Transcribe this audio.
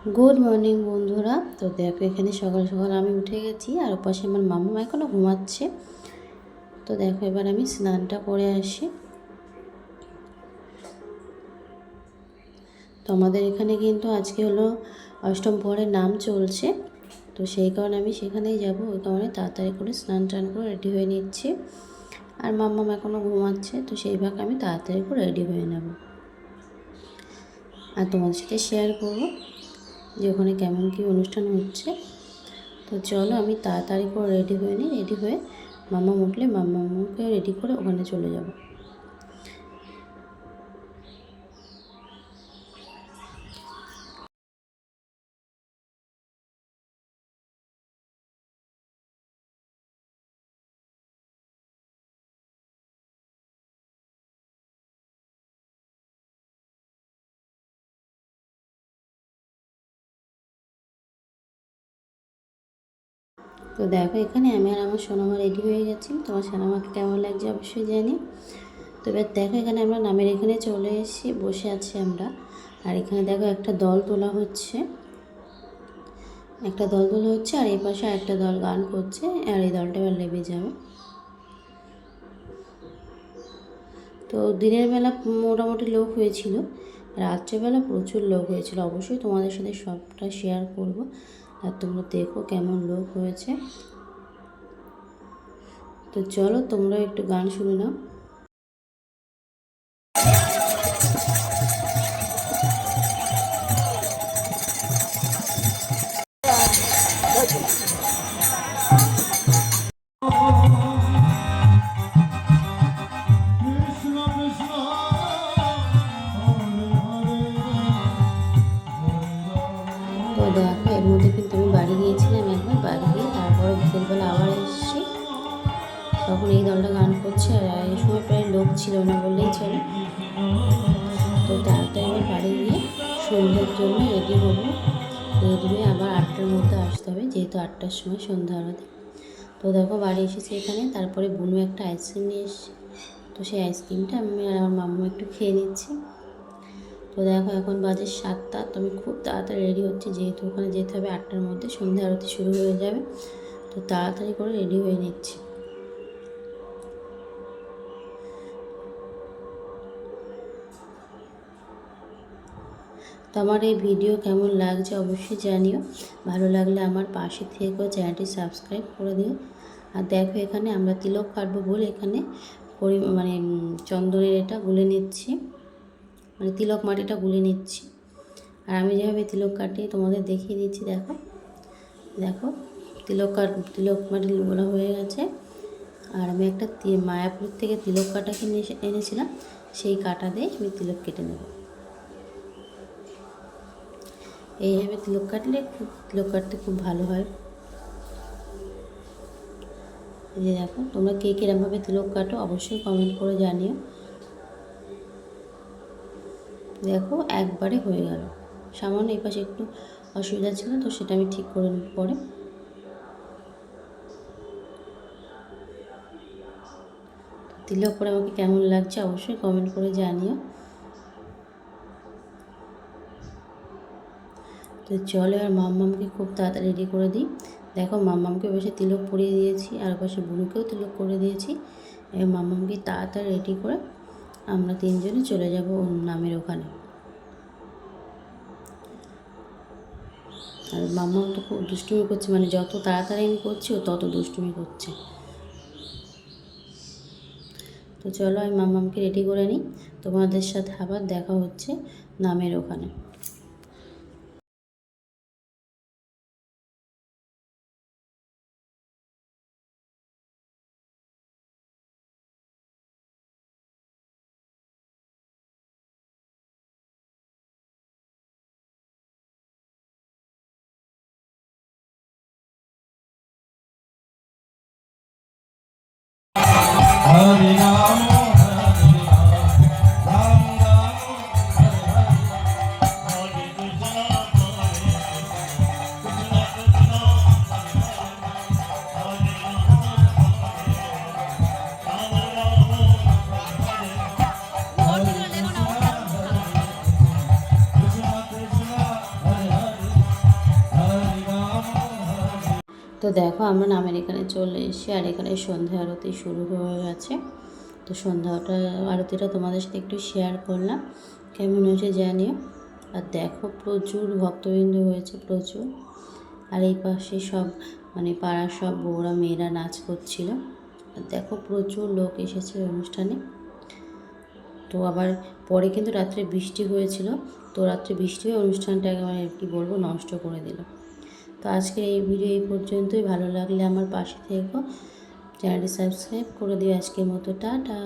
Good morning বন্ধুরা। তো দেখো এখানে সকাল সকাল আমি উঠে গেছি, আর ওপাশে আমার মাম্মা এখনও ঘুমাচ্ছে। তো দেখো এবার আমি স্নানটা করে আসি। তো আমাদের এখানে কিন্তু আজকে হলো অষ্টম প্রহরের নাম চলছে, তো সেই কারণে আমি সেখানেই যাব। ওই কারণে তাড়াতাড়ি করে স্নান টান করে রেডি হয়ে নিচ্ছি। আর মাম্মা এখনও ঘুমাচ্ছে, তো সেই ভাগে আমি তাড়াতাড়ি করে রেডি হয়ে নেব আর তোমাদের সাথে শেয়ার করব যে ওখানে কেমন কী অনুষ্ঠান হচ্ছে। তো চলো আমি তাড়াতাড়ি করে রেডি হয়ে নিই। রেডি হয়ে মাম্মা উঠলে মাম্মাকে রেডি করে ওখানে চলে যাব। তো দেখো এখানে আমি আর আমার সোনামা রেডি হয়ে গেছি। তোমার সোনামাকে কেমন লাগছে অবশ্যই জানি। তো এবার দেখো এখানে আমরা নামের এখানে চলে এসেছি, বসে আছি আমরা। আর এখানে দেখো একটা দল তোলা হচ্ছে, আর এই পাশে একটা দল গান করছে, আর এই দলটা এবার লেবে যাবে। তো দিনের বেলা মোটামুটি লোক হয়েছিল, রাত্রেবেলা প্রচুর লোক হয়েছিল। অবশ্যই তোমাদের সাথে সবটা শেয়ার করব, আর তোমরা দেখো কেমন লোক হয়েছে। তো চলো তোমরা একটু গান শুনে নাও। তো দেখো এর মধ্যে কিন্তু আমি বাড়ি গিয়েছিলাম একবার, বাড়ি গিয়ে তারপরে বিকেলবেলা আবার এসেছি। তখন এই দলটা গান করছে, আর এই সময় প্রায় লোক ছিল না বললেই চলে। তো তাড়াতাড়ি এবার বাড়ি গিয়ে সন্ধ্যার জন্য রেডি হবো। রেডি হয়ে আবার 8টার মধ্যে আসতে হবে, যেহেতু 8টার সময় সন্ধ্যা আরতি। তো দেখো বাড়ি এসেছি এখানে, তারপরে বুনু একটা আইসক্রিম নিয়ে এসেছি। তো সেই আইসক্রিমটা আমি আর আমার মাম্মা একটু খেয়ে নিচ্ছি। তো দেখো এখন বাজে 7টা। তো আমি খুব তাড়াতাড়ি রেডি হচ্ছি, যেহেতু ওখানে যেতে হবে 8টার মধ্যে, সন্ধ্যা আরতি শুরু হয়ে যাবে। তো তাড়াতাড়ি করে রেডি হয়ে নিচ্ছি। তো আমার এই ভিডিও কেমন লাগছে অবশ্যই জানিও। ভালো লাগলে আমার পাশে থেকেও চ্যানেলটি সাবস্ক্রাইব করে দিও। আর দেখো এখানে আমরা তিলক কাটবো বলে এখানে চন্দনের এটা গুলে নিচ্ছি, মানে তিলক মাটিটা গুলে নিচ্ছি। আর আমি যেভাবে তিলক কাটি তোমাদের দেখিয়ে দিচ্ছি। দেখো দেখো তিলক মাটি গোলা হয়ে গেছে। আর আমি একটা মায়াপুর থেকে তিলক কাটা কিনে এনেছিলাম, সেই কাটা দিয়ে আমি তিলক কেটে নেব। এইভাবে তিলক কাটতে খুব ভালো হয়। এই যে দেখো তোমরা কে কীরকমভাবে তিলক কাটো অবশ্যই কমেন্ট করে জানিও। দেখো একবারে হয়ে গেল। সামান্য এই পাশে একটু অসুবিধা ছিল, তো সেটা আমি ঠিক করে নেব পরে। তিলক করে আমাকে কেমন লাগছে অবশ্যই কমেন্ট করে জানিও। তো চলো আর মাম্মামকে খুব তাড়াতাড়ি রেডি করে দিই। দেখো মাম্মামকে বসে তিলক পরিয়ে দিয়েছি, আর পাশে বুনুকেও তিলক করে দিয়েছি। এবার মাম্মামকে তাড়াতাড়ি রেডি করে আমরা তিনজনে চলে যাব নামের ওখানে। আর মাম্মাম তো খুব দুষ্টুমি করছে, মানে যত তাড়াতাড়ি আমি করছি ও তত দুষ্টুমি করছে। তো চলো আমি মাম্মামকে রেডি করে নিই, তোমাদের সাথে আবার দেখা হচ্ছে নামের ওখানে। Hare Rama, Hare Rama, Rama Rama, Hare Hare, তো দেখো আমরা নামের এখানে চলে এসেছি, আর এখানে সন্ধ্যা আরতি শুরু হয়ে গেছে। তো সন্ধ্যাটা আরতিটা তোমাদের সাথে একটু শেয়ার করলাম, কেমন হয়েছে জানিও। আর দেখো প্রচুর ভক্তবৃন্দ হয়েছে, প্রচুর। আর এই পাশে সব মানে পাড়ার সব বউরা মেয়েরা নাচ করছিল। আর দেখো প্রচুর লোক এসেছে অনুষ্ঠানে। তো আবার পরে কিন্তু রাত্রে বৃষ্টি হয়েছিল, তো রাত্রে বৃষ্টি হয়ে অনুষ্ঠানটা একেবারে কী বলবো নষ্ট করে দিল। তো আজকের এই ভিডিও এই পর্যন্তই। ভালো লাগলে আমার পাশে থেকো, চ্যানেলটি সাবস্ক্রাইব করে দিও। আজকের মতো টাটা।